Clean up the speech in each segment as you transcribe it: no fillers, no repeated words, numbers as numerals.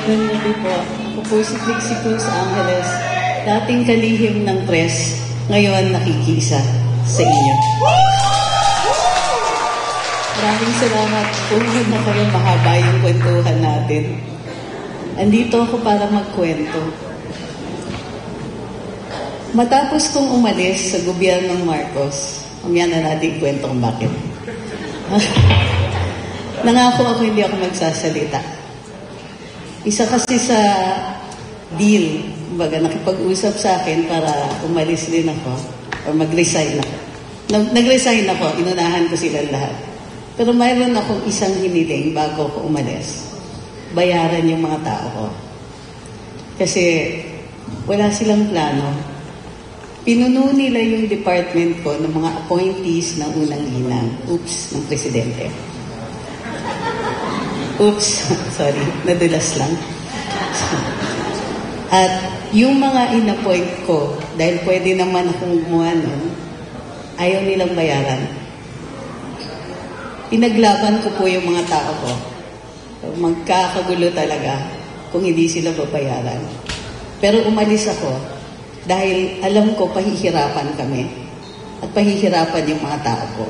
Magandang gabi po. Ako po si Trixie Cruz Angeles, dating kalihim ng press, ngayon nakikisa sa inyo. Maraming salamat. Pumunod na kayo, mahaba yung kwentuhan natin. Andito ako para magkwento. Matapos kong umalis sa gobyernong Marcos, mamaya na natin kwento kung bakit. Nangako ako hindi ako magsasalita. Isa kasi sa deal, baga nakipag-usap sa akin para umalis din ako or mag-resign ako. Nag-resign ako, inunahan ko sila lahat. Pero mayroon akong isang hiniling bago ako umalis. Bayaran yung mga tao ko. Kasi wala silang plano. Pinuno nila yung department ko ng mga appointees ng unang ginang. Oops, ng presidente. Oops, sorry, nadulas lang. At yung mga in-appoint ko, dahil pwede naman akong gumawa nun, ayaw nilang bayaran. Pinaglaban ko po yung mga tao ko. Magkakagulo talaga kung hindi sila babayaran. Pero umalis ako dahil alam ko pahihirapan kami at pahihirapan yung mga tao ko.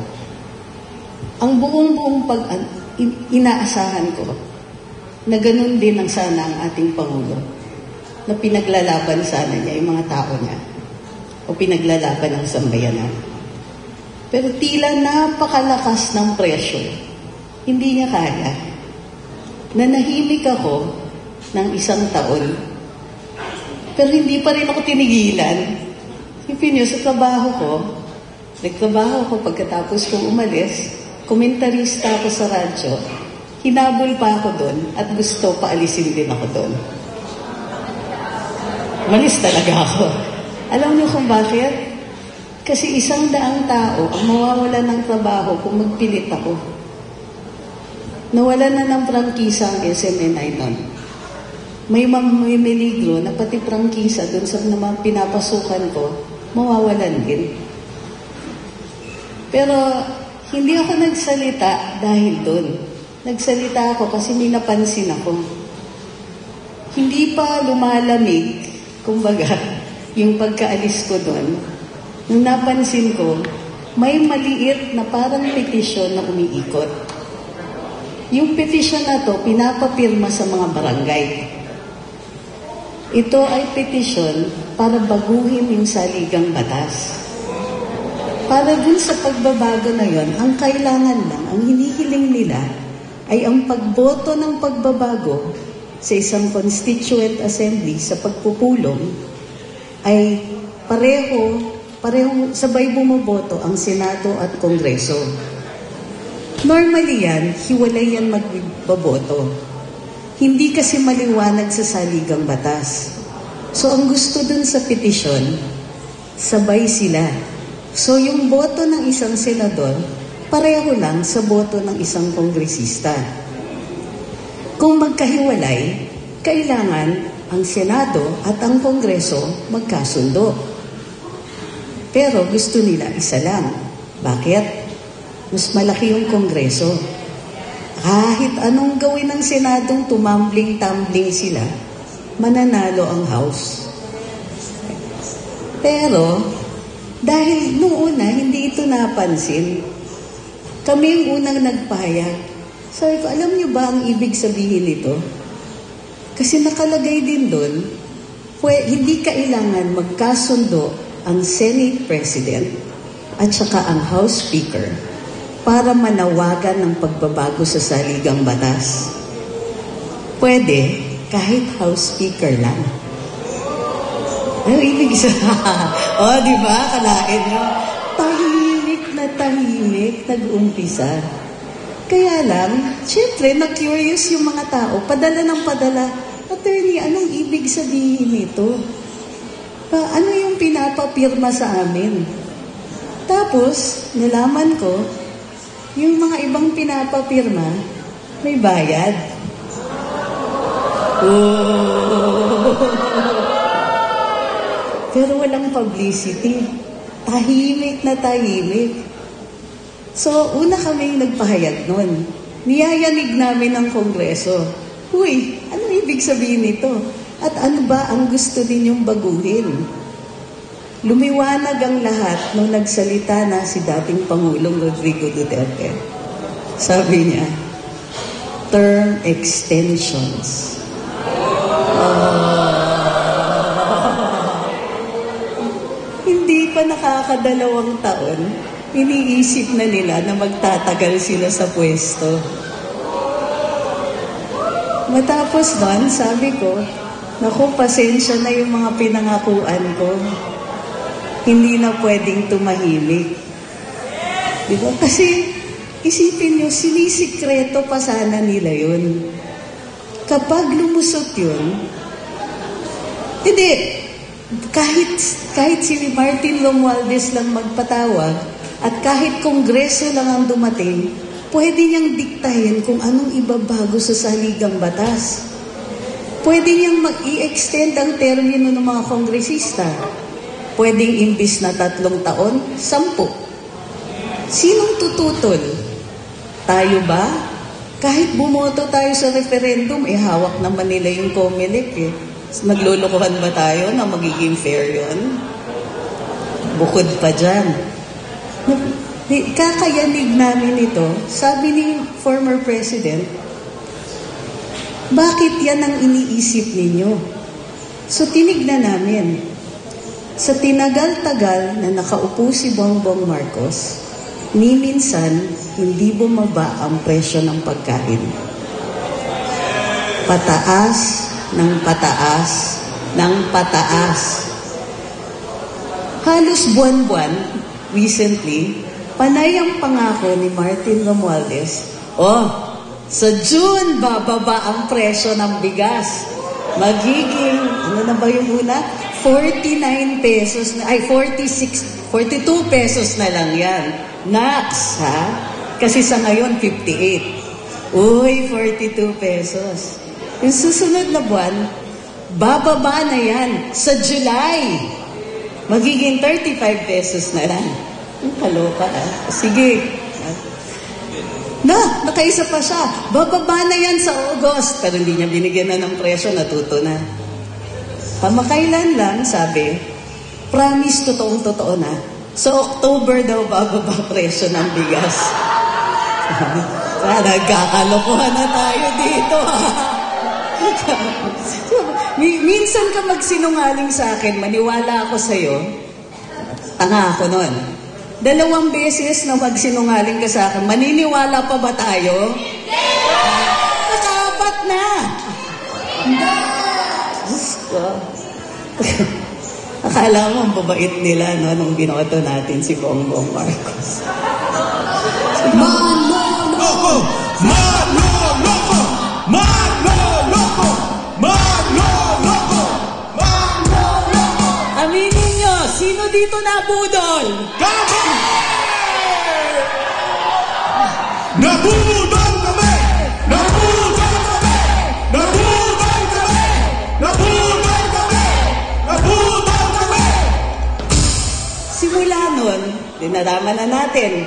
Ang buong inaasahan ko na ganun din ang sana ang ating Pangulo, na pinaglalaban sana niya yung mga tao niya o pinaglalaban ng sambayanan. Pero tila napakalakas ng presyo. Hindi niya kaya. Nanahimik ako ng 1 taon. Pero hindi pa rin ako tinigilan. Isipin niyo, sa trabaho ko, nagtrabaho ko pagkatapos kong umalis, komentarista ako sa radyo, hinabol pa ako doon at gusto paalisin din ako doon. Malis talaga ako. Alam niyo kung bakit? Kasi 100 tao ang mawawala ng trabaho kung magpilit ako. Nawala na ng prangkisa ang SMNI noon. May mamimiligro na pati prangkisa doon sa mga pinapasukan ko, mawawalan din. Pero hindi ako nagsalita dahil doon. Nagsalita ako kasi may napansin ako. Hindi pa lumalamig, kumbaga, yung pagkaalis ko doon. Nung napansin ko, may maliit na parang petisyon na umiikot. Yung petisyon na to, pinapapirma sa mga barangay. Ito ay petisyon para baguhin yung saligang batas. Para dun sa pagbabago na yon, ang kailangan lang, ang hinihiling nila, ay ang pagboto ng pagbabago sa isang constituent assembly sa pagpupulong ay parehong sabay bumoboto ang Senado at Kongreso. Normally yan, hiwalay yan magbaboto. Hindi kasi maliwanag sa saligang batas. So ang gusto dun sa petisyon, sabay sila. So yung boto ng isang senador, pareho lang sa boto ng isang kongresista. Kung magkahiwalay, kailangan ang Senado at ang Kongreso magkasundo. Pero gusto nila isa lang. Bakit? Mas malaki yung Kongreso. Kahit anong gawin ng Senadong tumambling-tumbling sila, mananalo ang House. Pero, dahil noong una, hindi ito napansin, kami yung unang nagpahayag. Sabi ko, alam niyo ba ang ibig sabihin nito? Kasi nakalagay din doon, hindi kailangan magkasundo ang Senate President at saka ang House Speaker para manawagan ng pagbabago sa saligang batas. Pwede kahit House Speaker lang. Ano ibig sabihin? Di ba? Kalain nyo. Tahimik, nag-umpisa. Kaya lang, syempre, na-curious yung mga tao. Padala ng padala. Attorney, anong ibig sabihin nito? Ano yung pinapapirma sa amin? Tapos, nalaman ko, yung mga ibang pinapapirma, may bayad. Pero walang publicity. Tahimik na tahimik. So, una kaming nagpahayag nun. Niyayanig namin ng Kongreso. Huy, ano ibig sabihin nito? At ano ba ang gusto ninyong baguhin? Lumiwanag ang lahat nung nagsalita na si dating Pangulong Rodrigo Duterte. Sabi niya, term extensions. Hindi pa nakakadalawang taon, iniisip na nila na magtatagal sila sa pwesto. Matapos doon, sabi ko, naku, pasensya na yung mga pinangakuan ko. Hindi na pwedeng tumahimik. Diba? Kasi, isipin nyo, sinisikreto pa sana nila yun. Kapag lumusot yun, hindi, kahit si Martin Romualdez lang magpatawag, at kahit kongreso lang ang dumating, pwede niyang diktahin kung anong ibabago sa saligang batas. Pwede niyang mag-i-extend ang termino ng mga kongresista. Pwedeng imbis na 3 taon, 10. Sinong tututol? Tayo ba? Kahit bumoto tayo sa referendum, hawak naman nila yung COMELEC. Naglulukuhan ba tayo na magiging fair yun? Bukod pa dyan. Kakayanig namin ito, sabi ni former President, bakit yan ang iniisip ninyo? So tinignan namin. Sa tinagal-tagal na nakaupo si Bongbong Marcos, ni minsan hindi bumaba ang presyo ng pagkain. Pataas ng pataas ng pataas. Halos buwan-buwan, recently, panay ang pangako ni Martin Romualdez, sa June bababa ang presyo ng bigas. Magiging, ano na ba yung una? 49 pesos na, 42 pesos na lang yan. Nax, ha? Kasi sa ngayon, 58. Uy, 42 pesos. Yung susunod na buwan, bababa na yan sa July. Magiging 35 pesos na lang. Ang kaloka, ha? Sige. Nakaisa pa siya. Bababa na yan sa August. Pero hindi niya binigyan na ng presyo, natuto na. Pamakailan lang, sabi, promise totoong-totoo na. Sa October daw bababa presyo ng bigas. Nagkakalokohan na tayo dito. Minsan ka magsinungaling sa akin, maniwala ako sa'yo. Tanga ako nun. 2 beses na magsinungaling ka sa akin, maniniwala pa ba tayo? Nakaapat na. Diyos ko. Akala mo ang babait nila nung binoto natin si Bongbong Marcos. Manloloko! Manloloko! Manloloko! Manloloko! Manloloko! Aminin nyo, sino dito nabudol? Kami! Nabudol kami! Nabudol kami! Nabudol kami! Nabudol kami! Nabudol kami! Simula nun, dinaraman na natin.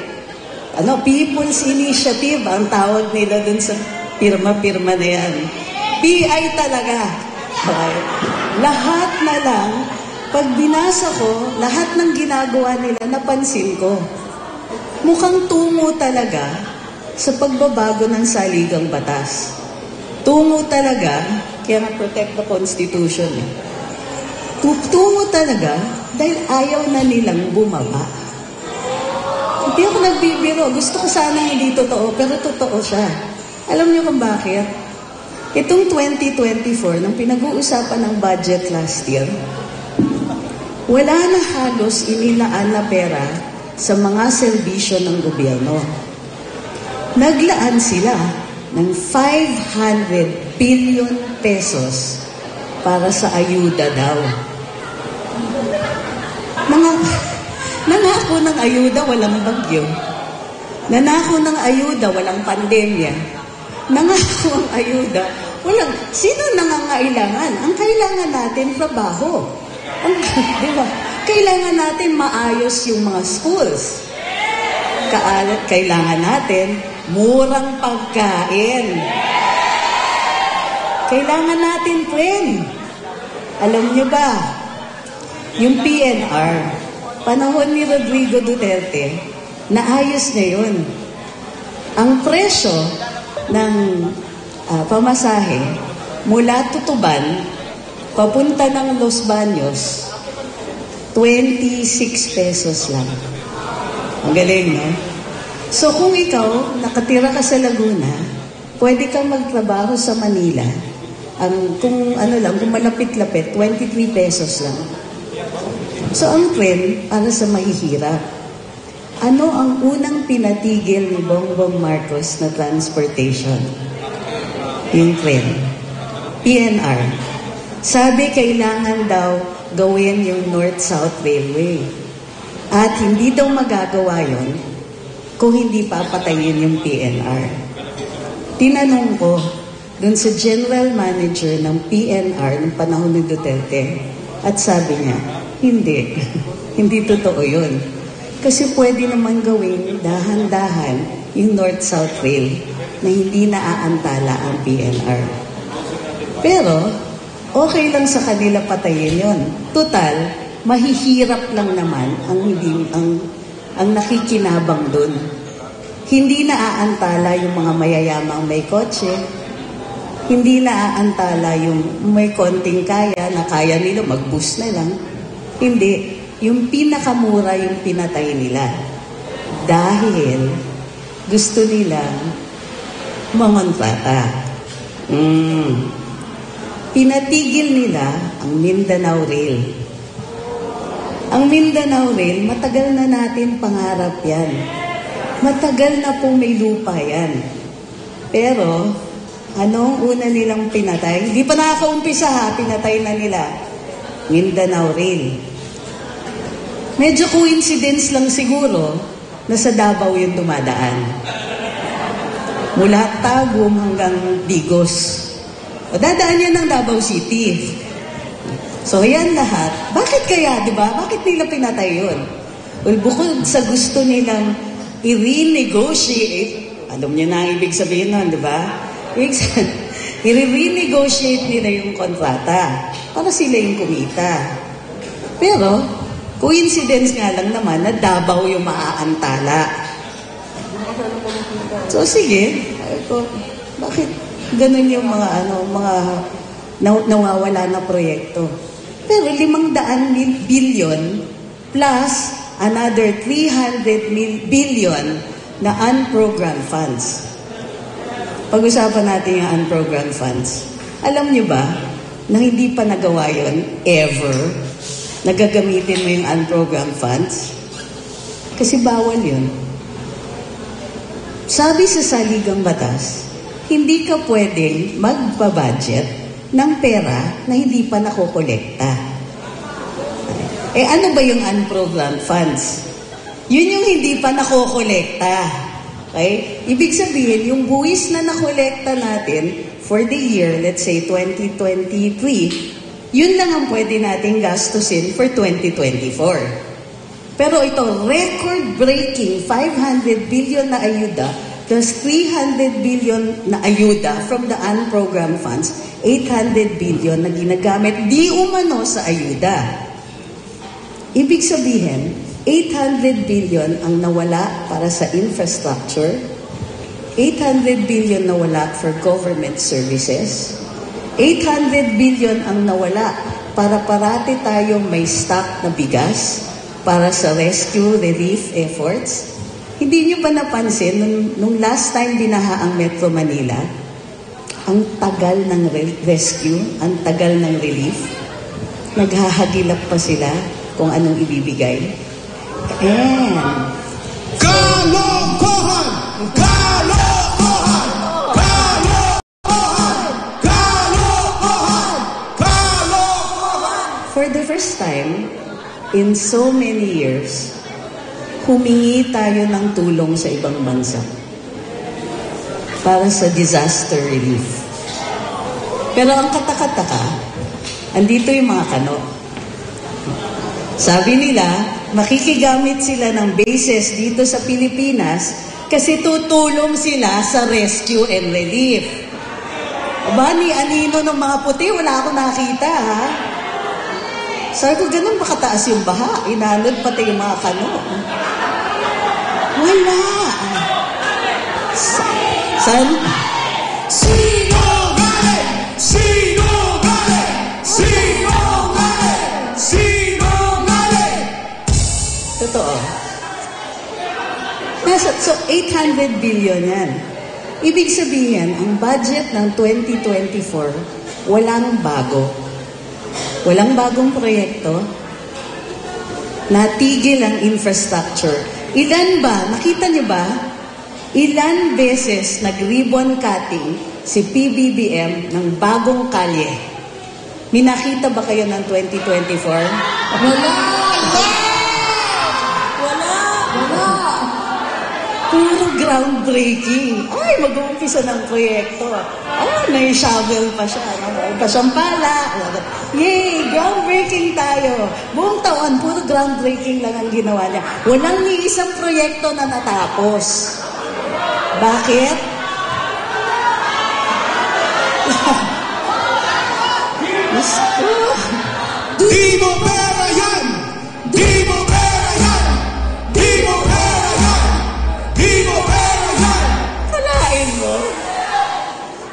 People's Initiative, ang tawag nila dun sa pirma-pirma na yan. PI talaga. Okay. Lahat na lang, pag binasa ko, lahat ng ginagawa nila, napansin ko. Mukhang tungo talaga sa pagbabago ng saligang batas. Tungo talaga, kaya nga protect the Constitution. Tungo talaga dahil ayaw na nilang bumaba. Hindi ako nagbibiro. Gusto ko sana hindi totoo, pero totoo siya. Alam niyo kung bakit? Itong 2024, nang pinag-uusapan ng budget last year, wala na halos inilaan na pera sa mga serbisyo ng gobyerno. Naglaan sila ng 500 billion pesos para sa ayuda daw. Nangako ng ayuda, walang bagyo. Nanako ng ayuda, walang pandemya. Nangako ang ayuda, walang... Sino nangangailangan? Ang kailangan natin, trabaho. Di ba? Kailangan natin maayos yung mga schools. Kailangan natin murang pagkain. Kailangan natin, friend. Alam niyo ba, yung PNR, panahon ni Rodrigo Duterte, naayos niya yun. Ang presyo ng pamasahe mula Tutuban, papunta ng Los Baños, 26 pesos lang. Ang galing, no? So kung ikaw, nakatira ka sa Laguna, pwede kang magtrabaho sa Manila. Kung malapit-lapit, 23 pesos lang. So ang trend, para sa mahihirap, ano ang unang pinatigil ni Bongbong Marcos na transportation? Yung trend. PNR. Sabi kailangan daw gawin yung North-South Railway. At hindi daw magagawa yon kung hindi papatayin yung PNR. Tinanong ko dun sa general manager ng PNR ng panahon ni Duterte at sabi niya, hindi. Hindi totoo yun. Kasi pwede naman gawin dahan-dahan yung North-South Rail na hindi naaantala ang PNR. Pero, okay lang sa kanila patayin yon. Total, mahihirap lang naman ang nakikinabang dun. Hindi naaantala yung mga mayayamang may kotse. Hindi naaantala yung may konting kaya na kaya nila mag-bus na lang. Hindi. Yung pinakamura yung pinatay nila. Dahil gusto nilang mangontrata. Pinatigil nila ang Mindanao Rail. Ang Mindanao Rail, matagal na natin pangarap yan. Matagal na po may lupa yan. Pero, anong una nilang pinatay? Hindi pa nakakaumpisa ha, pinatay na nila. Mindanao Rail. Medyo coincidence lang siguro na sa Davao yung dumadaan. Mula Tagum hanggang Bigos. O dadaan yan ng Davao City. So yan lahat. Bakit kaya, di ba? Bakit nila pinatay yun? Well, bukod sa gusto nilang i-renegotiate, alam niyo na ang ibig sabihin nun, di ba? I-renegotiate nila yung kontrata para sila yung kumita. Pero, coincidence nga lang naman na Davao yung maaantala. So sige, bakit ganun yung mga nawawala na proyekto? Pero 500 billion plus another 300 billion na unprogrammed funds. Pag-usapan natin yung unprogrammed funds. Alam nyo ba na hindi pa nagawa yun ever? Nagagamitin mo yung unprogrammed funds? Kasi bawal yun. Sabi sa saligang batas, hindi ka pwedeng magpa-budget ng pera na hindi pa nakokolekta. Ano ba yung unprogrammed funds? Yun yung hindi pa nakokolekta. Okay? Ibig sabihin, yung buwis na nakolekta natin for the year, let's say 2023, yun lang ang pwede nating gastusin for 2024. Pero ito, record-breaking 500 billion na ayuda plus 300 billion na ayuda from the unprogrammed funds, 800 billion na ginagamit di umano sa ayuda. Ibig sabihin, 800 billion ang nawala para sa infrastructure, 800 billion nawala for government services, 800 billion ang nawala para parati tayong may stock na bigas para sa rescue relief efforts. Hindi nyo ba napansin, nung last time binaha ang Metro Manila, ang tagal ng rescue, ang tagal ng relief, naghahagilap pa sila kung anong ibibigay. And Kalokohan! Kalokohan! Kalokohan! Kalokohan! Kalokohan! for the first time in so many years, humingi tayo ng tulong sa ibang bansa para sa disaster relief. Pero ang katakataka, andito yung mga kano. Sabi nila, makikigamit sila ng bases dito sa Pilipinas kasi tutulong sila sa rescue and relief. Aba, ni Anino ng mga puti, wala akong nakita, ha? Sabi ko, ganun makataas yung baha. Inanod pati yung mga kano. Wala. San? Sinungaling! Sinungaling! Sinungaling! Sinungaling! Totoo. So, 800 billion yan. Ibig sabihin, ang budget ng 2024, walang bago. Walang bagong proyekto. Natigil ang infrastructure. Ilan ba? Nakita niyo ba? Ilan beses nag-ribbon cutting si PBBM ng bagong kalye? May nakita ba kayo ng 2024? Wala! Puro groundbreaking. Ay, mag-uumpisa ng proyekto. May-shovel pa siya. May pa siyang pala. Yay! Groundbreaking tayo. Buong taon, puro groundbreaking lang ang ginawa niya. Walang ni isang proyekto na natapos. Bakit? Di mo pera yan! Di mo pera yan! Di mo pera yan! Di mo pera yan! Kalain mo.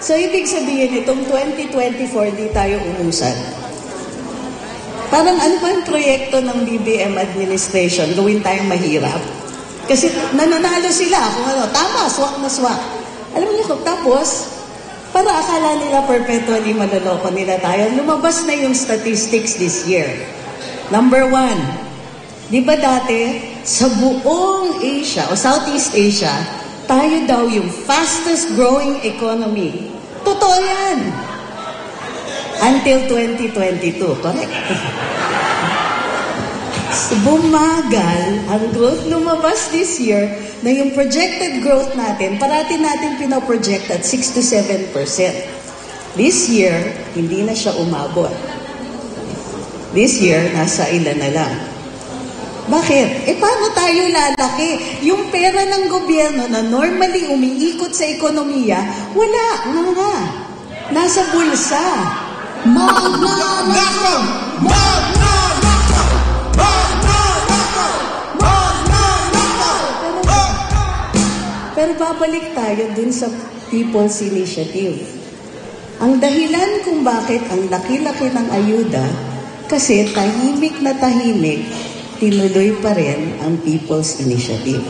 So, ibig sabihin, itong 2024, di tayo umusan. Parang ano pa ang proyekto ng BBM administration, gawin tayong mahirap? Kasi nananalo sila kung ano, tama, swak na swak. Alam niyo ko, tapos, para akala nila perpetually maloloko nila tayo, lumabas na yung statistics this year. Number 1, di ba dati, sa buong Asia o Southeast Asia, tayo daw yung fastest growing economy. Totoo yan. Until 2022, correct? Bumagal ang growth, lumabas this year na yung projected growth natin, parati natin pinoproject at 6 to 7%. This year, hindi na siya umabot. This year, nasa ilan na lang. Bakit? Paano tayo lalaki? Yung pera ng gobyerno na normally umiikot sa ekonomiya, wala nga. Nasa bulsa. Magnanakaw! Magnanakaw! Magnanakaw! Magnanakaw! Pero babalik tayo dun sa People's Initiative. Ang dahilan kung bakit ang laki-laki ng ayuda, kasi tahimik na tahimik, tinuloy pa rin ang People's Initiative.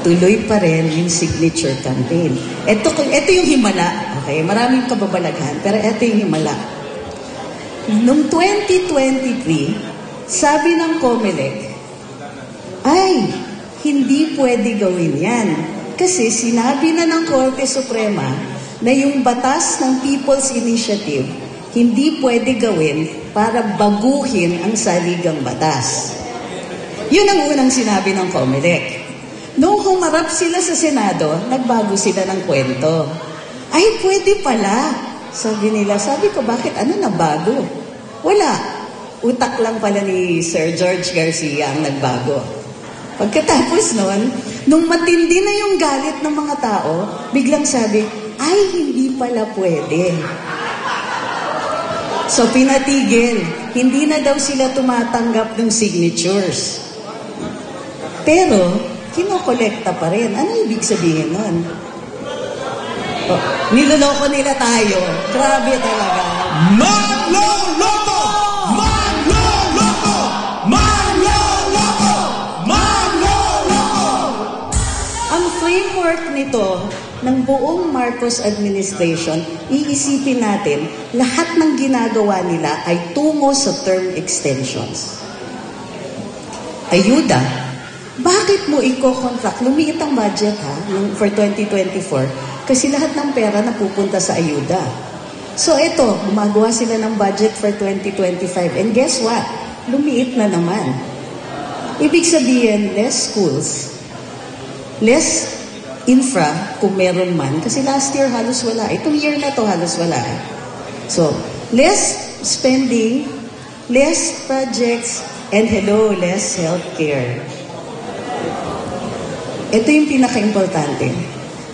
Tuloy pa rin yung signature campaign. Ito yung himala. Okay, maraming kababalaghan, pero ito yung himala. Noong 2023, sabi ng COMELEC, ay, hindi pwede gawin yan. Kasi sinabi na ng Korte Suprema na yung batas ng People's Initiative hindi pwede gawin para baguhin ang saligang batas. Yun ang unang sinabi ng COMELEC. Noong humarap sila sa Senado, nagbago sila ng kwento. Ay, pwede pala. Sabi nila, sabi ko, bakit ano na bago? Wala. Utak lang pala ni Sir George Garcia ang nagbago. Pagkatapos nun, nung matindi na yung galit ng mga tao, biglang sabi, ay, hindi pala pwede. So, pinatigil. Hindi na daw sila tumatanggap ng signatures. Pero, kinokolekta pa rin. Ano ibig sabihin nun? Oh, niloloko nila tayo. Grabe talaga. Manloloko! Manloloko! Manloloko! Manloloko! Ang framework nito ng buong Marcos administration, iisipin natin, lahat ng ginagawa nila ay tungo sa term extensions. Ayuda, bakit mo i-contract? Lumiit ang budget for 2024 kasi lahat ng pera napupunta sa ayuda. So ito, gumagawa sila ng budget for 2025 and guess what? Lumiit na naman. Ibig sabihin, less schools, less infra kung meron man kasi last year halos wala. Itong year na to halos wala. So, less spending, less projects, and less healthcare. Ito yung pinaka-importante.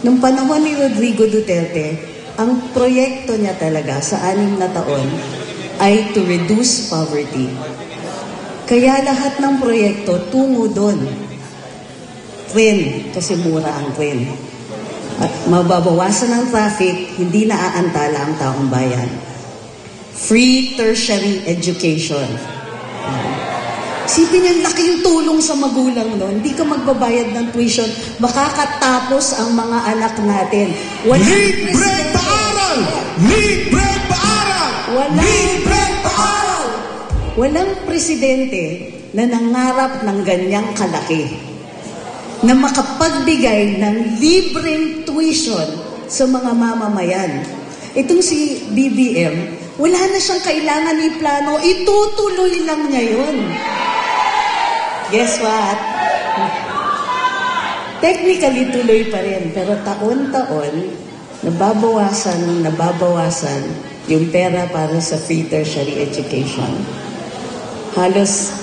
Nung panahon ni Rodrigo Duterte, ang proyekto niya talaga sa 6 na taon ay to reduce poverty. Kaya lahat ng proyekto tungo doon. Tren, kasi mura ang tren. At mababawasan ang traffic, hindi na aantala ang taong bayan. Free tertiary education. Isipin niyo, laki yung tulong sa magulang noon. Hindi ka magbabayad ng tuition, makakatapos ang mga anak natin. Libre paaral! Libre paaral! Libre paaral! Walang presidente na nangarap ng ganyang kalaki na makapagbigay ng libreng tuition sa mga mamamayan. Itong si BBM, wala na siyang kailangan i-plano, itutuloy lang niya yun. Guess what? Technically, tuloy pa rin. Pero taon-taon, nababawasan yung pera para sa free tertiary education. Halos,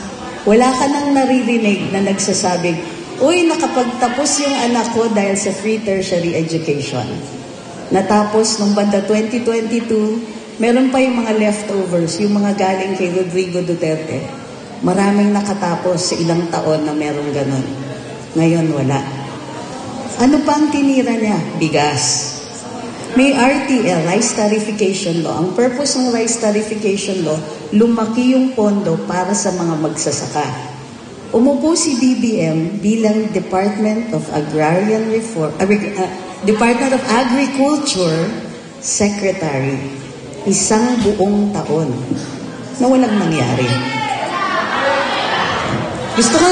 wala ka nang naririnig na nagsasabing, uy, nakapagtapos yung anak ko dahil sa free tertiary education. Natapos nung banda 2022, meron pa yung mga leftovers, yung mga galing kay Rodrigo Duterte. Maraming nakatapos sa ilang taon na meron ganon. Ngayon, wala. Ano pa ang tinira niya? Bigas. May RTL, Rice Tarification Law. Ang purpose ng Rice Tarification Law, lumaki yung pondo para sa mga magsasaka. Umupo si BBM bilang Department of Agrarian Reform, Department of Agriculture Secretary. Isang buong taon na walang nangyari. Gusto ko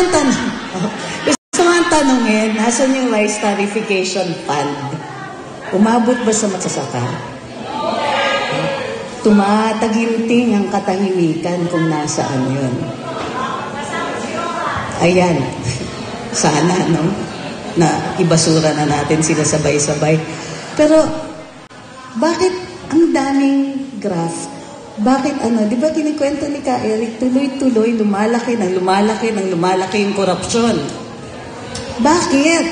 ang tanongin, nasan yung Rice Tarification Fund? Umabot ba sa magsasaka? Tumataginting ang katahimikan kung nasaan yun. Ayan. Sana, no? Na ibasura na natin sila sabay-sabay. Pero, bakit ang daming graph? Bakit di ba kinikwento ni Ka Eric, tuloy-tuloy, lumalaki yung korupsyon. Bakit?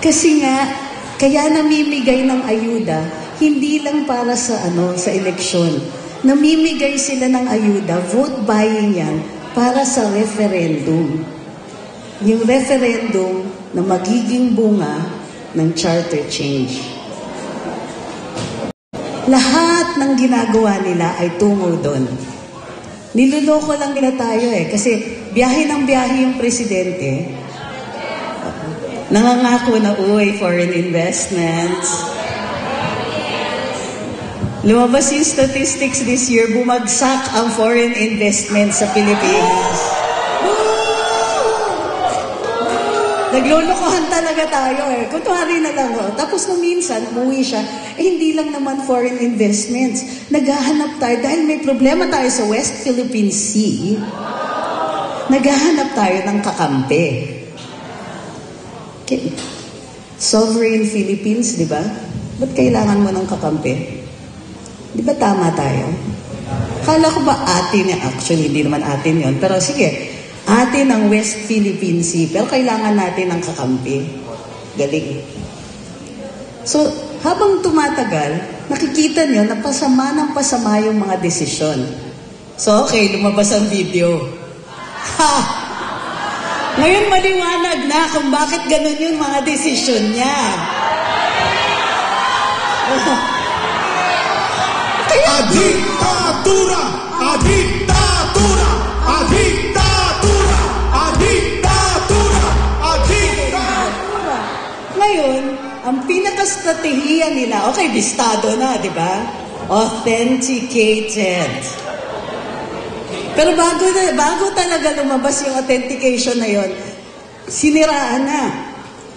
Kasi nga, kaya namimigay ng ayuda, hindi lang para sa sa eleksyon. Namimigay sila ng ayuda, vote buying yan, para sa referendum. Yung referendum na magiging bunga ng charter change. Lahat ng ginagawa nila ay tungo doon. Niluloko lang nila tayo kasi biyahe ng biyahe yung presidente. Nangangako na foreign investments. Lumabas yung statistics this year, bumagsak ang foreign investments sa Pilipinas. Naglolokohan talaga tayo Kunwari na lang Tapos nung minsan, umuwi siya, hindi lang naman foreign investments. Naghahanap tayo, dahil may problema tayo sa West Philippine Sea, naghahanap tayo ng kakampi. Okay. Sovereign Philippines, di ba? Ba't kailangan mo ng kakampi? Di ba tama tayo? Kala ko ba atin actually, hindi naman atin yon. Pero sige, atin ang West Philippine Sea, pero kailangan natin ng kakampi. Galing. So, habang tumatagal, nakikita nyo na pasama ng pasama yung mga desisyon. So, okay, lumabas ang video. Ha! Ngayon maliwanag na kung bakit ganun yung mga desisyon niya. Adiktatura! Adiktatura! Adiktatura! Adiktatura! Adiktatura! Ngayon, ang pinaka-strategiya nila, okay, bistado na, di ba? Authenticated. Pero bago talaga lumabas yung authentication na yon, siniraan na.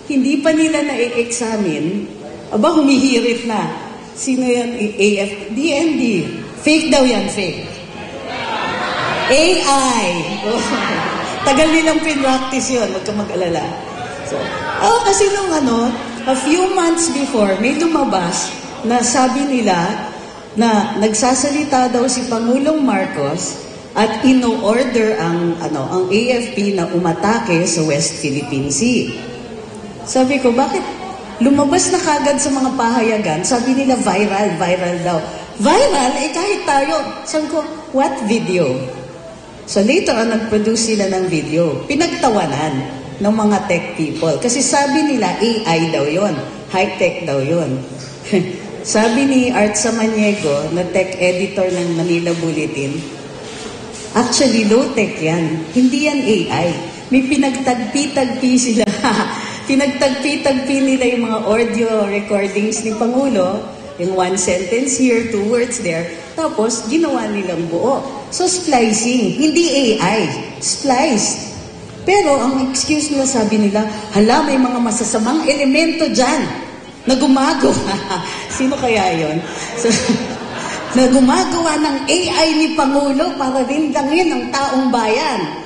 Hindi pa nila na-examine. Aba, humihirit na. Sino yan? DND. Fake daw yan, fake. AI. Tagal nilang pinractice yun, huwag ka mag-alala. So, kasi nung a few months before, may lumabas na sabi nila na nagsasalita daw si Pangulong Marcos at ino-order ang AFP na umatake sa West Philippine Sea. Sabi ko, bakit lumabas na kagad sa mga pahayagan, sabi nila viral, viral daw. Viral? Eh kahit tayo. Sabi ko, what video? So later on, nag-produce sila ng video. Pinagtawanan ng mga tech people. Kasi sabi nila, AI daw yon, high-tech daw yon. Sabi ni Art Samaniego, na tech editor ng Manila Bulletin, actually, low-tech yan. Hindi yan AI. May pinagtagpi-tagpi sila. Pinagtagpi-tagpi nila yung mga audio recordings ni Pangulo, yung one sentence here, 2 words there, tapos ginawa nilang buo. So, splicing. Hindi AI. Spliced. Pero, ang excuse nila, sabi nila, hala, may mga masasamang elemento dyan na gumagawa. Sino kaya yon? So, na gumagawa ng AI ni Pangulo para rindangin ang taong bayan.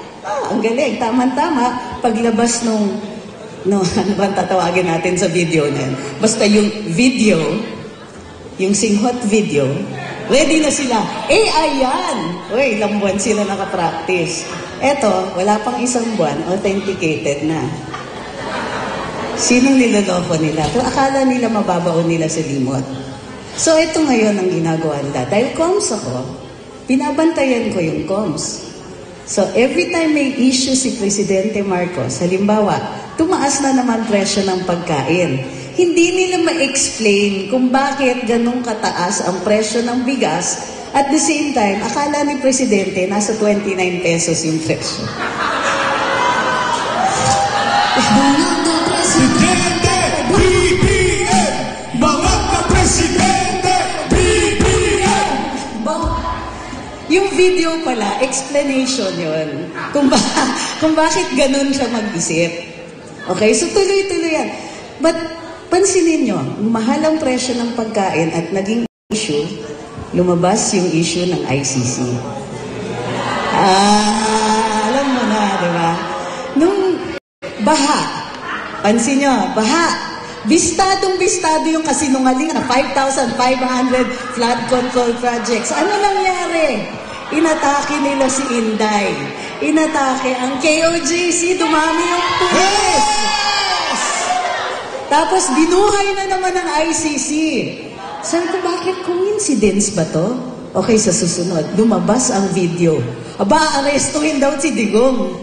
Ang galing. Tama-tama. Paglabas nung ano ba tatawagin natin sa video na yan? Basta yung video, yung singhot video, ready na sila. AI yan! Uy, ilang buwan sila nakapractice. Eto, wala pang isang buwan, authenticated na. Sinong niloloko nila? Pero akala nila mababaon nila sa limot. So, ito ngayon ang ginagawa nila. Dahil comms ako, binabantayan ko yung comms. So, every time may issue si Presidente Marcos, halimbawa, tumaas na naman presyo ng pagkain. Hindi nila ma-explain kung bakit ganun kataas ang presyo ng bigas at the same time, akala ni Presidente nasa 29 pesos yung presyo. Presidente, BBM! Mga ka-presidente, BBM! Yung video pala, explanation yun. Kung bakit ganun siya mag-isip. Okay, so tuloy-tuloy yan. But, pansinin nyo, mahal ang presyo ng pagkain at naging issue, lumabas yung issue ng ICC. Alam mo na, di ba? Nung baha, pansin nyo, baha, bistadong-bistado yung kasinungaling na 5,500 flood control projects. Ano nangyari? Inatake nila si Inday. Inatake ang KOJC, dumami yung pulis. Tapos binuhay na naman ng ICC. Sabi ko, bakit coincidence ba to? Okay, sa susunod, lumabas ang video. Aba, arestuhin daw si Digong.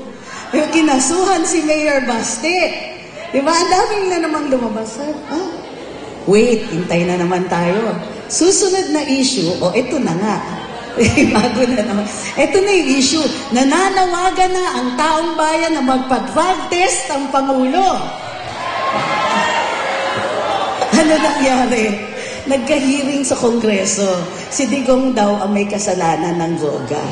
Yung kinasuhan si Mayor Baste. Diba? Ang daming na namang lumabas. Wait, hintay na naman tayo. Susunod na issue, ito na nga. Bago na naman. Ito na yung issue. Nananawagan na ang taong bayan na magpa-drug test ang Pangulo. Ano nangyari? Nagka-hearing sa Kongreso. Si Digong daw ang may kasalanan ng droga.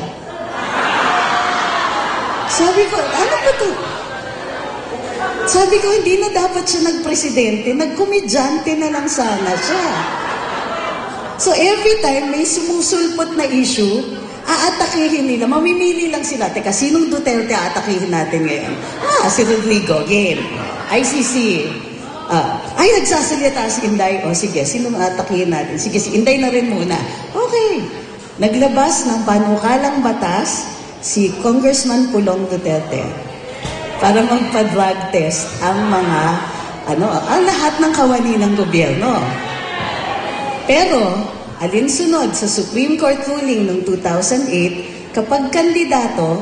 Sabi ko, ano ba ito? Sabi ko, hindi na dapat siya nagpresidente. Nagkomedyante na lang sana siya. So every time may sumusulpot na issue, aatakihin nila. Mamimili lang sila. Teka, sinong Duterte aatakihin natin ngayon? Si Rodrigo, game. ICC. Ay, nagsasalita si Inday. Sige, sinong aatakihin natin? Sige, si Inday na rin muna. Okay. Naglabas ng panukalang batas si Congressman Pulong Duterte para magpa-drug test ang mga, ang lahat ng kawani ng gobyerno. Pero, alinsunod sa Supreme Court ruling noong 2008, kapag kandidato,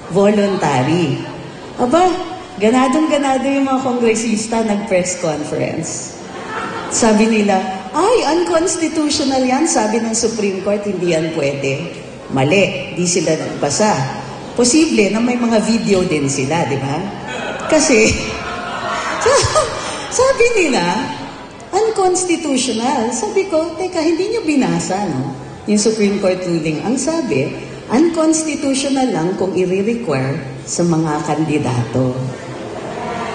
voluntary. Aba, ganadong-ganado yung mga kongresista nag-press conference. Sabi nila, ay, unconstitutional yan, sabi ng Supreme Court, hindi yan pwede. Mali, di sila nagbasa. Posible na may mga video din sila, di ba? Kasi, sabi nila, unconstitutional. Sabi ko, teka, hindi nyo binasa, no? Yung Supreme Court ruling. Ang sabi, unconstitutional lang kung i-require sa mga kandidato.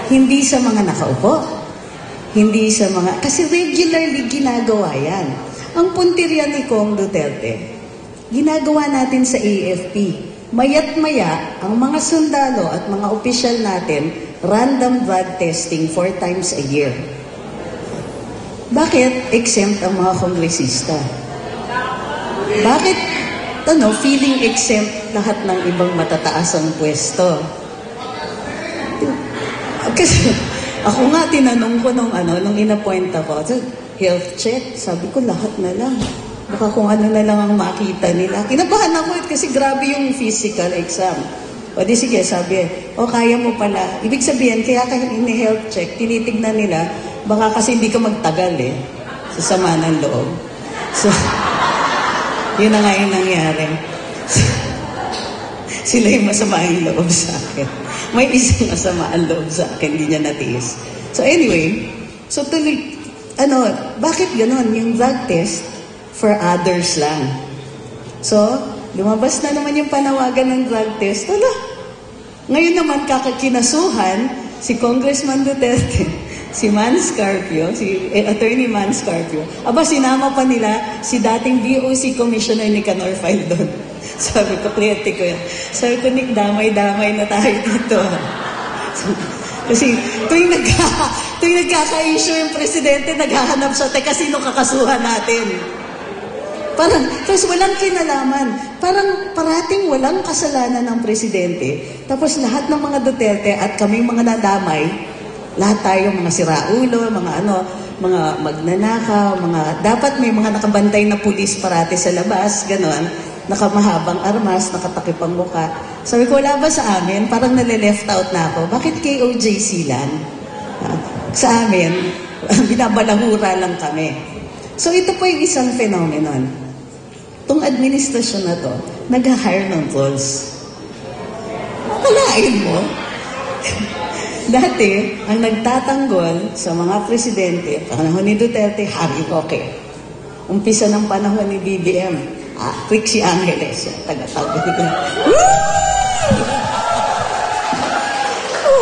Hindi sa mga nakaupo. Hindi sa mga... Kasi regularly ginagawa yan. Ang puntirya ni Kong Duterte, ginagawa natin sa AFP. Mayat-maya, ang mga sundalo at mga opisyal natin, random blood testing 4 times a year. Bakit exempt ang mga kongresista? Bakit, feeling exempt lahat ng ibang matataas ang pwesto? Ako nga, tinanong ko nung inappoint ako, health check, sabi ko lahat na lang. Baka kung ano na lang ang makita nila. Kinabahan ako kasi grabe yung physical exam. O di sige, sabi, kaya mo pala. Ibig sabihin, kaya ini-health check, tinitignan nila, baka kasi hindi ka magtagal sa sama ng loob. So, yun na nga yung nangyari. Sila yung masama ang loob sa akin. May isang masama ang loob sa akin, hindi niya natiis. So anyway, so tuloy, bakit ganon? Yung drug test, for others lang. So, lumabas na naman yung panawagan ng drug test. Ngayon naman kakakinasuhan si Congressman Duterte, si Man Scarpio, Attorney Man Scarpio. Sinama pa nila si dating VOC Commissioner ni Canor File doon. Sabi ko, kliyente ko yan. Sabi ko, Nick, damay-damay na tayo dito. Kasi tuwing nagkaka-issue yung presidente, naghahanap siya, teka, sino kakasuhan natin? Tapos walang kinalaman. Parang parating walang kasalanan ng presidente. Tapos lahat ng mga Duterte at kaming mga nadamay, lahat tayo mga siraulo, mga magnanakaw, dapat may mga nakabantay na pulis parati sa labas, ganon, nakamahabang armas, nakatakip ang muka. Sabi ko, wala ba sa amin? Parang nale-left out na ako. Bakit KOJC lang? Sa amin, binabalahura lang kami. So ito po yung isang phenomenon. Itong administrasyon na to, nag-hire ng trolls. Akalain mo? Dati, ang nagtatanggol sa mga presidente, panahon ni Duterte, Harry Roque. Umpisa ng panahon ni BBM, Trixie Angeles, taga-tanggol.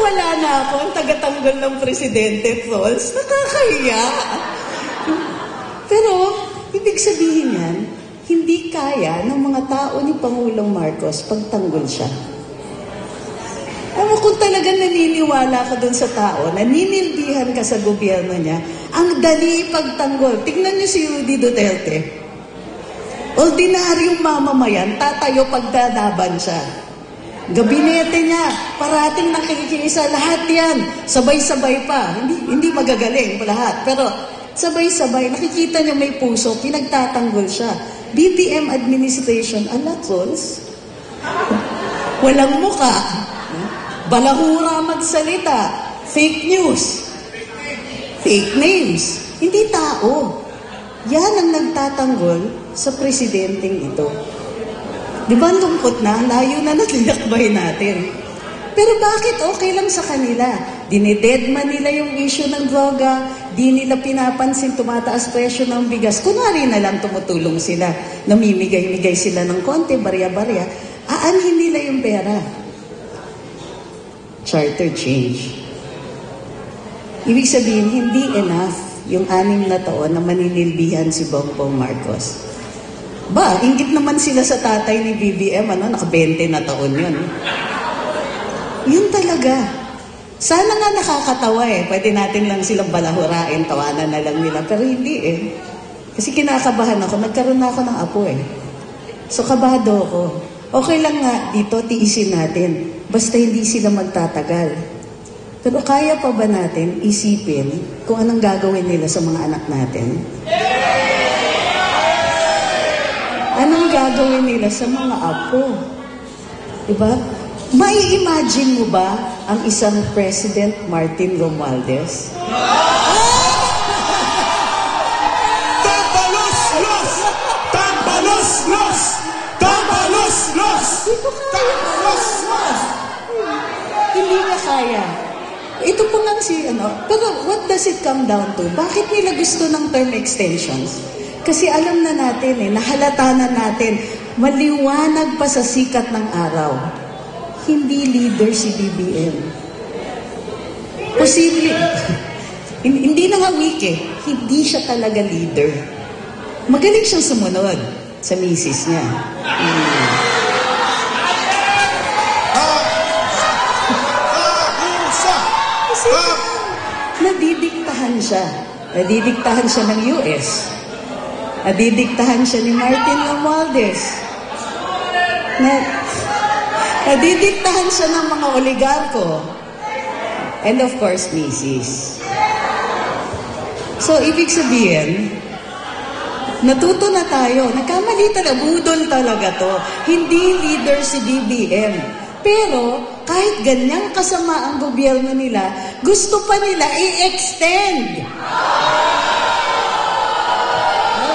Wala na ako, ang taga-tanggol ng presidente, trolls. Nakakahiya. Pero, ibig sabihin yan, hindi kaya ng mga tao ni Pangulong Marcos pagtanggol siya. Kung talagang naniniwala ka dun sa tao, naninilbihan ka sa gobyerno niya, ang dali pagtanggol. Tingnan niyo si Rudy Duterte. Ordinaryong mamamayan, tatayo pagdadaban siya. Gabinete niya, parating nakikiisa, lahat yan. Sabay-sabay pa. Hindi magagaling lahat. Pero sabay-sabay, nakikita niya may puso, pinagtatanggol siya. BBM administration, trolls. Walang muka. Balahura magsalita. Fake news. Fake names. Hindi tao. Yan ang nagtatanggol sa presidenteng ito. Di ba ang lungkot na? Layo na natinakbay natin. Pero bakit okay lang sa kanila? Dinidedman nila yung issue ng droga, di nila pinapansin tumataas presyo ng bigas. Kunwari na lang tumutulong sila, namimigay-migay sila ng konti, barya-barya, aanhin nila yung pera. Charter change. Ibig sabihin, hindi enough yung 6 na taon na maninilbihan si Bongbong Marcos. Inggit naman sila sa tatay ni BBM, naka-20 na taon yun. Yun talaga. Sana nga nakakatawa Pwede natin lang silang balahurain, tawanan na lang nila. Pero hindi Kasi kinakabahan ako. Nagkaroon na ako ng apo So kabado ako. Okay lang nga dito, tiisin natin. Basta hindi sila magtatagal. Pero kaya pa ba natin isipin kung anong gagawin nila sa mga anak natin? Anong gagawin nila sa mga apo? Diba? Mai-imagine mo ba ang isang President Martin Romualdez? Tampalos-los! Tampalos-los! Tampalos-los! Tampalos-los! Hindi na kaya. Ito po lang pero what does it come down to? Bakit nila gusto ng term extensions? Kasi alam na natin nahalata na natin, maliwanag pa sa sikat ng araw. Hindi leader si BBM. Posible. Hindi na nga weak Hindi siya talaga leader. Magaling siyang sumunod sa misis niya. Kasi nadidiktahan siya. Nadidiktahan siya ng US. Nadidiktahan siya ni Martin Romualdez. Nadidiktahan siya ng mga oligarko. And of course, Mrs. So, ibig sabihin, natuto na tayo. Nagkamali talaga. Budol talaga to. Hindi leader si BBM. Pero, kahit ganyang kasama ang gobyerno nila, gusto pa nila i-extend.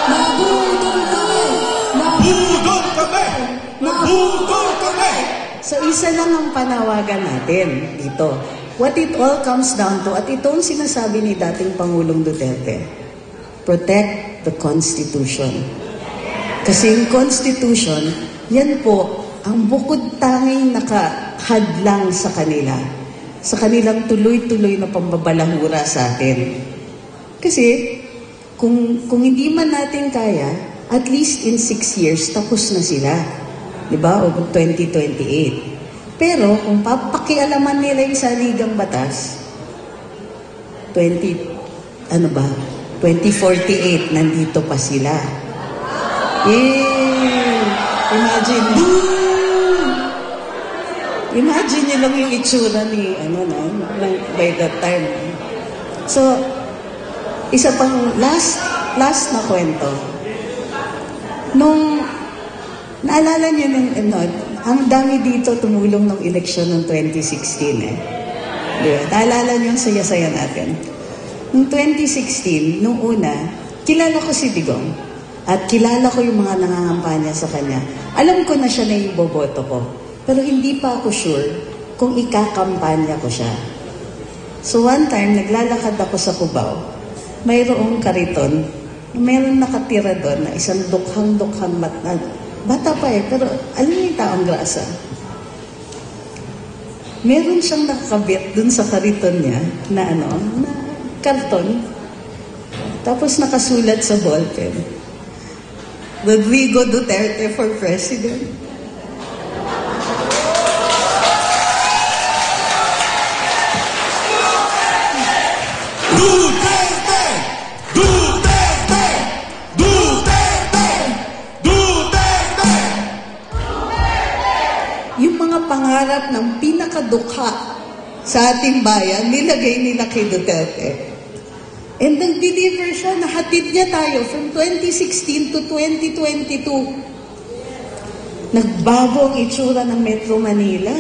Nabudol kami! Nabudol kami! Nabudol kami! So, isa lang ang panawagan natin dito. What it all comes down to, at ito ang sinasabi ni dating Pangulong Duterte, protect the Constitution. Kasi yung Constitution, yan po, ang bukod tanging nakahadlang sa kanila, sa kanilang tuloy-tuloy na pambabalahura sa atin. Kasi, kung hindi man natin kaya, at least in 6 years, tapos na sila. Diba? O 2028. Pero, kung papakialaman nila yung saligang batas, 2048, nandito pa sila. Imagine, imagine nyo lang yung itsura ni, by that time. So, isa pang last na kwento. Naalala nyo ang dami dito tumulong ng eleksyon ng 2016 Diba? Naalala nyo ang saya-saya natin. Noong 2016, nung una, kilala ko si Digong. At kilala ko yung mga nangangampanya sa kanya. Alam ko na siya na yung boboto ko. Pero hindi pa ako sure kung ikakampanya ko siya. So one time, naglalakad ako sa Cubao. Mayroong kariton. Mayroong nakatira doon na isang dukhang-dukhang bata pa pero alam niyo yung taong grasa. Meron siyang nakakabit dun sa kariton niya na na karton. Tapos nakasulat sa ballpen, Rodrigo Duterte for President. Duterte! Duterte! Duterte! Duterte! Yung mga pangarap ng pinakadukha sa ating bayan, nilagay nila kay Duterte. And nag-deliver siya, nahatid niya tayo from 2016 to 2022. Nagbago ang itsura ng Metro Manila.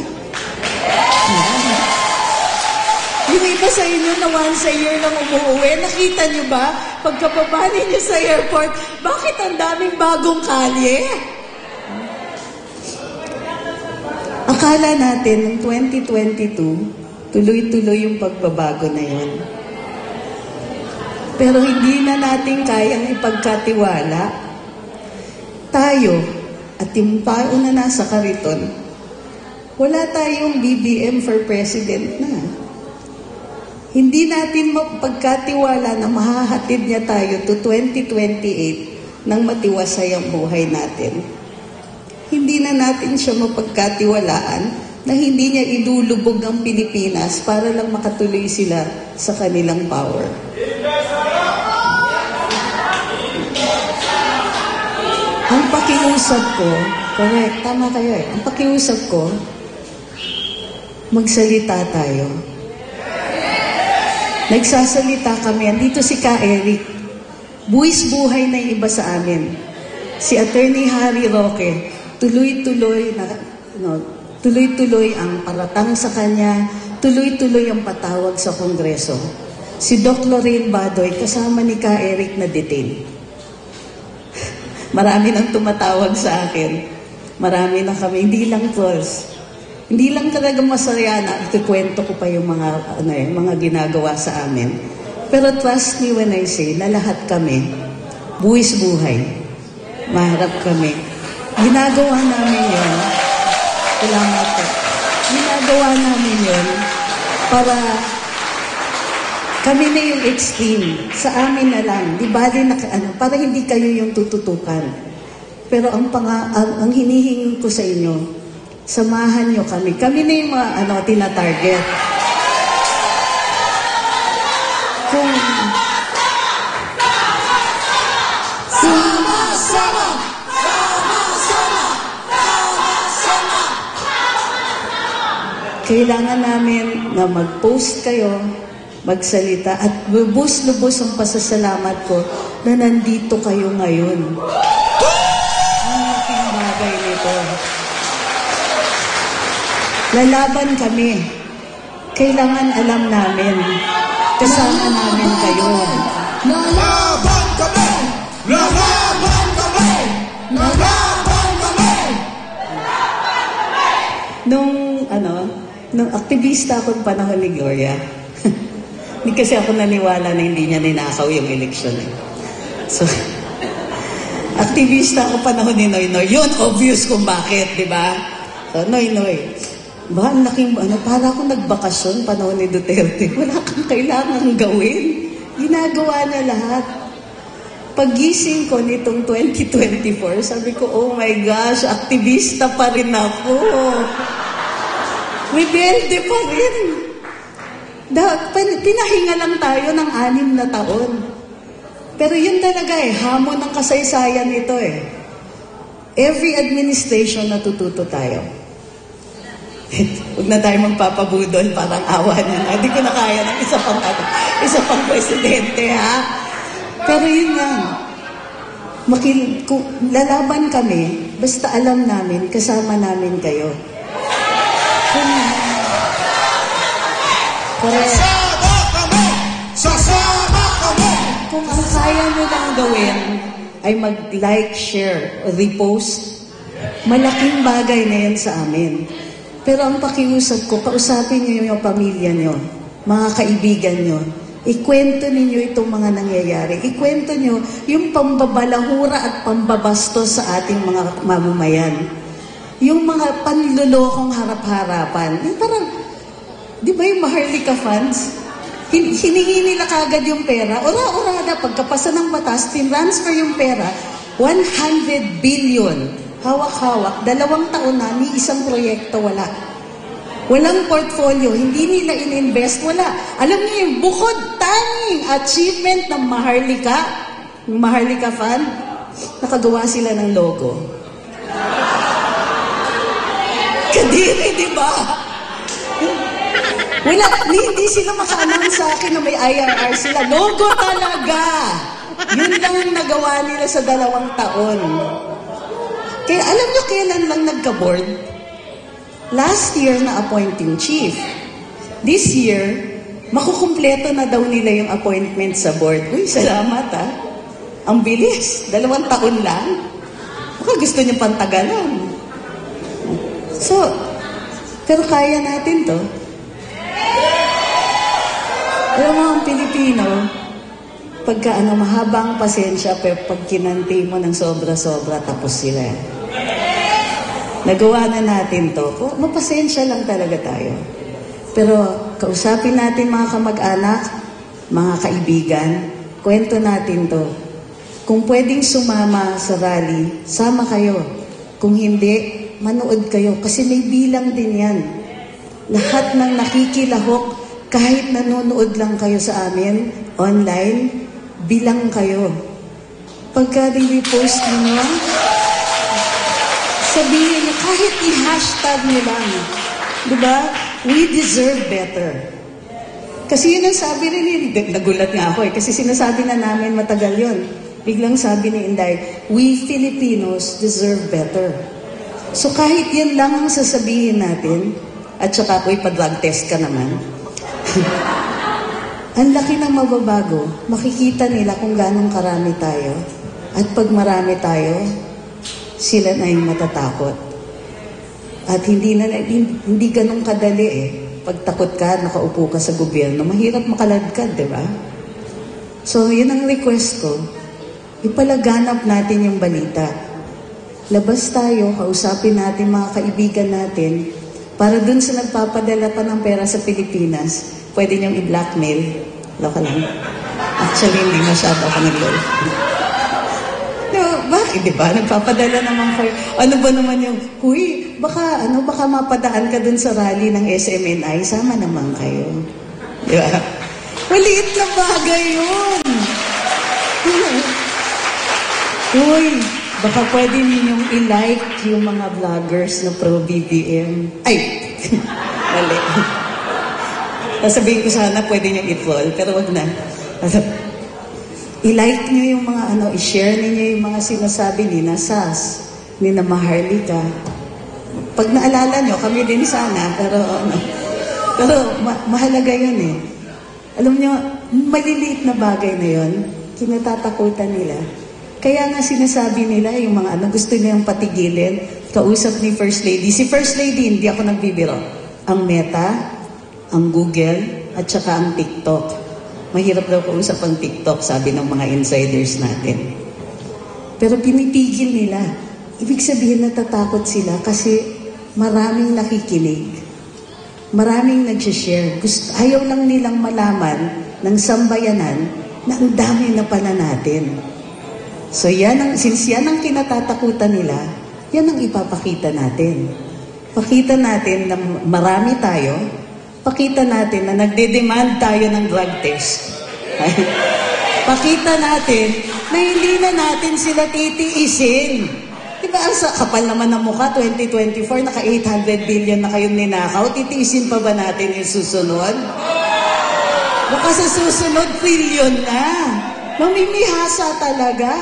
Yung iba sa inyo na once a year lang umuwi, nakita niyo ba? Pagkababa ninyo sa airport, bakit ang daming bagong kalye? Akala natin, ng 2022, tuloy-tuloy yung pagbabago na yun. Pero hindi na natin kayang ipagkatiwala. Tayo, at yung tao na nasa kariton, wala tayong BBM for President na. Hindi natin mapagkatiwala na mahahatid niya tayo to 2028 nang matiwasay ang buhay natin. Hindi na natin siya mapagkatiwalaan na hindi niya ilulubog ang Pilipinas para lang makatuloy sila sa kanilang power. Ang pakiusap ko, correct, tama kayo Ang pakiusap ko, magsalita tayo. Nagsasalita kami. Andito si Ka Eric. Buwis buhay na yung iba sa amin. Si Attorney Harry Roque, tuloy-tuloy ang paratang sa kanya, tuloy-tuloy ang patawag sa Kongreso. Si Doc Lorraine Badoy, kasama ni Ka Eric na detain. Marami nang tumatawag sa akin. Marami na kami, hindi lang trolls. Hindi lang talaga masaya na ikukwento ko pa yung mga ginagawa sa amin. Pero trust me when I say na lahat kami, buwis buhay. Maharap kami. Ginagawa namin yun. Salamat po. Ginagawa namin yun para kami na yung extreme. Sa amin na lang. Di bali na para hindi kayo yung tututukan. Pero ang hinihingi ko sa inyo, samahan nyo kami. Kami na yung mga tina-target. Kung Sama-sama! Sama-sama! Sama-sama! Kailangan namin na mag-post kayo, magsalita, at lubos-lubos ang pasasalamat ko na nandito kayo ngayon. Ang laking bagay nito. Lalaban kami. Kailangan alam namin. Kasama namin kayo. Lalaban kami! Lalaban kami! Lalaban kami! Nung aktivista akong panahon ni Gloria, hindi kasi ako naniwala na hindi niya ninakaw yung eleksyon. So, aktivista ako panahon ni Noy Noy. Yun, obvious kung bakit, di ba? So, Noy Noy, ba, ang laking, para akong nagbakasyon panahon ni Duterte. Wala kang kailangan gawin. Ginagawa na lahat. Pagising ko nitong 2024, sabi ko, oh my gosh, aktivista pa rin ako. Rebelde pa rin. Pinahinga lang tayo ng 6 na taon. Pero yun talaga hamon ng kasaysayan ito Every administration natututo tayo. Huwag na tayo magpapabudol, parang awa niya na. Hindi ko na kaya ng isa pang presidente, ha? Pero yun nga, lalaban kami, basta alam namin, kasama namin kayo. Sasama kami! Sasama kami! Kung ang kaya nyo lang gawin ay mag-like, share, repost, malaking bagay na yan sa amin. Pero ang pakiusap ko, kausapin nyo yung pamilya nyo, mga kaibigan nyo, ikwento ninyo itong mga nangyayari. Ikwento nyo yung pambabalahura at pambabastos sa ating mga mamamayan. Yung mga panlulokong harap-harapan. Yung parang, di ba yung Maharlika funds? Hiningi nila kagad yung pera. Ora-orada, pagkapasa ng batas, tinransfer yung pera, 100 billion. Hawak-hawak, 2 taon na, ni isang proyekto wala. Walang portfolio, hindi nila in-invest, wala. Alam niyo yung bukod tanging achievement ng Maharlika Fund, nakagawa sila ng logo. Kadiri, di ba? Wala, hindi sila maka-announce sa akin na may IRR sila. Logo talaga! Yun lang ang nagawa nila sa 2 taon. Kaya alam nyo kailan lang nagka-board? Last year na appointing chief. This year, makukumpleto na daw nila yung appointment sa board. Uy, salamat Ang bilis. 2 taon lang. Baka gusto nyo pantagalan. So, pero kaya natin to. Alam mo, ang Pilipino, pagka mahabang pasensya, pero pag kinanti mo ng sobra-sobra, tapos sila. Nagawa na natin to. Mapasensya lang talaga tayo. Pero kausapin natin mga kamag-anak, mga kaibigan, kwento natin to. Kung pwedeng sumama sa rally, sama kayo. Kung hindi, manood kayo. Kasi may bilang din yan. Lahat ng nakikilahok, kahit nanonood lang kayo sa amin, online, bilang kayo. Pagka repost ninyo, sabihin niyo, kahit i-hashtag niyo lang, di ba? We deserve better. Kasi yun ang sabi rin, nagulat nga ako kasi sinasabi na namin matagal yun. Biglang sabi ni Inday, we Filipinos deserve better. So kahit yan lang ang sasabihin natin, at saka ako'y pa-drug test ka naman, ang laki ng mababago, makikita nila kung ganong karami tayo. At pag marami tayo, sila na yung matatakot. At hindi ganong kadali Pag takot ka, nakaupo ka sa gobyerno, mahirap makaladkad, di ba? So, yun ang request ko. Ipalaganap natin yung balita. Labas tayo, kausapin natin mga kaibigan natin, para dun sa nagpapadala pa ng pera sa Pilipinas, pwede niyong i-blackmail. Loka lang. Actually, hindi masyado ako nag-lol. No, bakit, di ba? Nagpapadala naman kayo. Ano ba naman yung, huy, baka mapadaan ka dun sa rally ng SMNI, sama naman kayo. Di ba? Maliit na bagay yun. Uy, baka pwede ninyong i-like yung mga vloggers na pro-BBM. Ay! Mali. Sasabihin ko sana pwede niyo i-fall, pero wag na. I-like niyo yung mga i-share niyo yung mga sinasabi ni na Sas, ni na Maharlika. Pag naalala niyo, kami din sana, pero mahalaga yun eh. Alam niyo, maliliit na bagay na yun, kinatatakutan nila. Kaya nga sinasabi nila yung mga gusto nilang patigilin, kausap ni First Lady. Si First Lady, hindi ako nagbibiro. Ang Meta, ang Google, at saka ang TikTok. Mahirap daw kausap ang TikTok, sabi ng mga insiders natin. Pero pinipigil nila. Ibig sabihin natatakot sila kasi maraming nakikinig. Maraming nag-share. Ayaw lang nilang malaman ng sambayanan na ang dami na pala natin. So since yan ang kinatatakutan nila, yan ang ipapakita natin. Pakita natin na marami tayo. Pakita natin na nagde-demand tayo ng drug test. Pakita natin na hindi na natin sila titiisin. Diba, ang kapal naman ng mukha, 2024, naka 800 billion na kayong ninakaw, titiisin pa ba natin yung susunod? Baka sa susunod, trillion na. Mamimihasa talaga.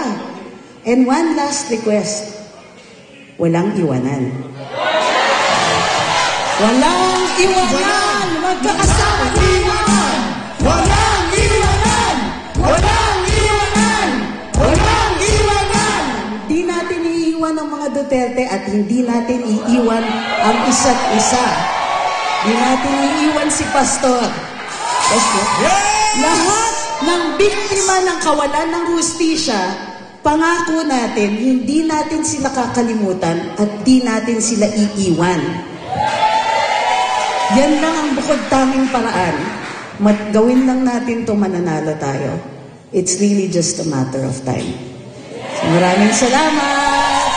And one last request, walang iwanan. Walang iwanan! Magkakasama iwanan! Walang iwanan! Walang iwanan! Walang iwanan! Hindi natin iiwan ang mga Duterte at hindi natin iiwan ang isa't isa. Hindi natin iiwan si Pastor. Lahat ng biktima ng kawalan ng hustisya, pangako natin, hindi natin sila kakalimutan at di natin sila iiwan. Yan lang ang bukod taming paraan. Gawin lang natin to, mananalo tayo. It's really just a matter of time. So, maraming salamat!